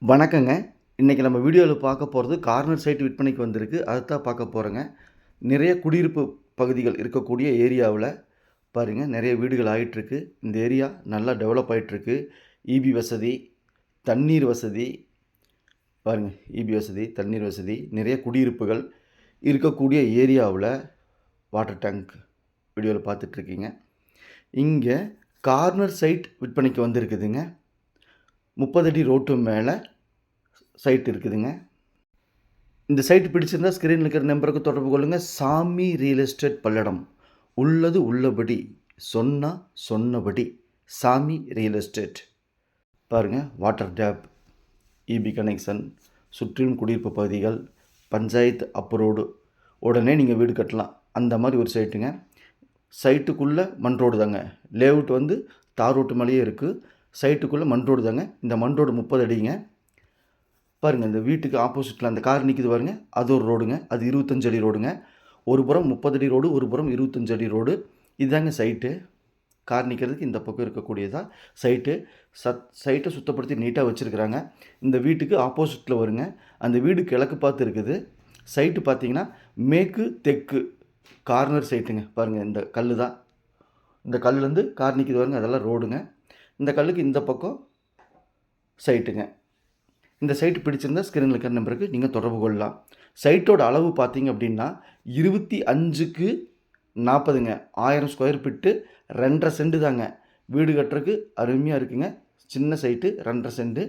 வணக்கங்க. இன்றைக்கி நம்ம வீடியோவில் பார்க்க போகிறது கார்னர் சைட் விற்பனைக்கு வந்திருக்கு. அதைத்தான் பார்க்க போகிறோங்க. நிறைய குடியிருப்பு பகுதிகள் இருக்கக்கூடிய ஏரியாவில் பாருங்கள், நிறைய வீடுகள் ஆகிட்டுருக்கு. இந்த ஏரியா நல்லா டெவலப் ஆகிட்டுருக்கு. இபி வசதி, தண்ணீர் வசதி பாருங்கள், இபி வசதி, தண்ணீர் வசதி, நிறைய குடியிருப்புகள் இருக்கக்கூடிய ஏரியாவில் வாட்டர் டேங்க் வீடியோவில் பார்த்துட்ருக்கீங்க. இங்கே கார்னர் சைட் விற்பனைக்கு வந்திருக்குதுங்க. 30 அடி ரோட்டு மேலே சைட் இருக்குதுங்க. இந்த சைட் பிடிச்சிருந்தா ஸ்க்ரீனில் இருக்கிற நம்பருக்கு தொடர்பு கொள்ளுங்கள். சாமி ரியல் எஸ்டேட் பல்லடம். உள்ளது உள்ளபடி, சொன்னால் சொன்னபடி. சாமி ரியல் எஸ்டேட் பாருங்கள். வாட்டர் டேப், இபி கனெக்ஷன், சுற்றிலும் குடியிருப்பு பகுதிகள், பஞ்சாயத்து அப்ரோடு, உடனே நீங்கள் வீடு கட்டலாம். அந்த மாதிரி ஒரு சைட்டுங்க. சைட்டுக்குள்ளே மண் ரோடு தாங்க. லேஅவுட் வந்து தார் ரோட்டு மேலேயே இருக்குது. சைட்டுக்குள்ளே மண் ரோடு தாங்க. இந்த மண் ரோடு 30 அடிங்க. பாருங்கள், இந்த வீட்டுக்கு ஆப்போசிட்டில் அந்த கார் நிற்கிது பாருங்கள், அது ஒரு ரோடுங்க. அது 25 அடி ரோடுங்க. ஒரு புறம் 30 அடி ரோடு, ஒரு புறம் 25 அடி ரோடு. இதுதாங்க சைட்டு. கார் நிற்கிறதுக்கு இந்த பக்கம் இருக்கக்கூடியதான் சைட்டு. சைட்டை சுத்தப்படுத்தி நீட்டாக வச்சுருக்குறாங்க. இந்த வீட்டுக்கு ஆப்போசிட்டில் வருங்க. அந்த வீடு கிழக்கு பார்த்து இருக்குது. சைட்டு பார்த்திங்கன்னா மேற்கு தெற்கு கார்னர் சைட்டுங்க. பாருங்கள், இந்த கல் தான். இந்த கல்லுலேருந்து கார் நிற்கிது பாருங்க, அதெல்லாம் ரோடுங்க. இந்த கல்லுக்கு இந்த பக்கம் சைட்டுங்க. இந்த சைட்டு பிடிச்சிருந்தா ஸ்க்ரீனில் இருக்கிற நம்பருக்கு நீங்கள் தொடர்பு கொள்ளலாம். சைட்டோட அளவு பார்த்தீங்க அப்படின்னா 25க்கு 40ங்க. 1000 ஸ்கொயர் ஃபீட்டு, 2.5 சென்ட் தாங்க. வீடு கட்டுறதுக்கு அருமையாக இருக்குங்க. சின்ன சைட்டு, 2.5 சென்ட்,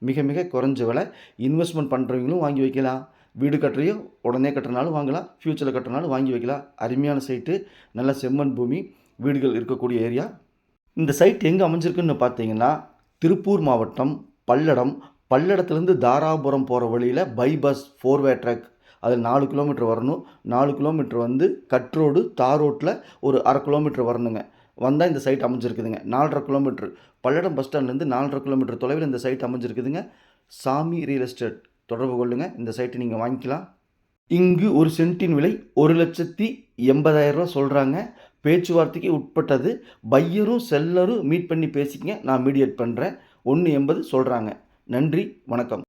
மிக மிக குறைஞ்ச விலை. இன்வெஸ்ட்மெண்ட் பண்ணுறவங்களும் வாங்கி வைக்கலாம். வீடு கட்டுறையும் உடனே கட்டுறனாலும் வாங்கலாம், ஃப்யூச்சரில் கட்டுறனாலும் வாங்கி வைக்கலாம். அருமையான சைட்டு, நல்ல செம்மண் பூமி, வீடுகள் இருக்கக்கூடிய ஏரியா. இந்த சைட் எங்கே அமைஞ்சிருக்குன்னு பார்த்தீங்கன்னா திருப்பூர் மாவட்டம் பல்லடம். பல்லடத்துலேருந்து தாராபுரம் போகிற வழியில் பைபாஸ் 4-வே ட்ராக், அது 4 கிலோமீட்டர் வரணும். 4 கிலோமீட்டர் வந்து கட் ரோடு, தார் ரோட்டில் ஒரு 1/2 கிலோமீட்டர் வரணுங்க. வந்தால் இந்த சைட் அமைஞ்சிருக்குதுங்க. 4.5 கிலோமீட்டர் பல்லடம் பஸ் ஸ்டாண்ட்லேருந்து 4.5 கிலோமீட்டர் தொலைவில் இந்த சைட் அமைஞ்சிருக்குதுங்க. சாமி ரியல் எஸ்டேட் தொடர்பு கொள்ளுங்கள். இந்த சைட்டை நீங்கள் வாங்கிக்கலாம். இங்கு ஒரு சென்ட்டின் விலை 1,80,000 சொல்கிறாங்க. பேச்சுவார்த்தைக்கு உட்பட்டது. பையரும் செல்லரும் மீட் பண்ணி பேசிக்கங்க. நான் மீடியேட் பண்ணுறேன். 1,80 சொல்கிறாங்க. நன்றி, வணக்கம்.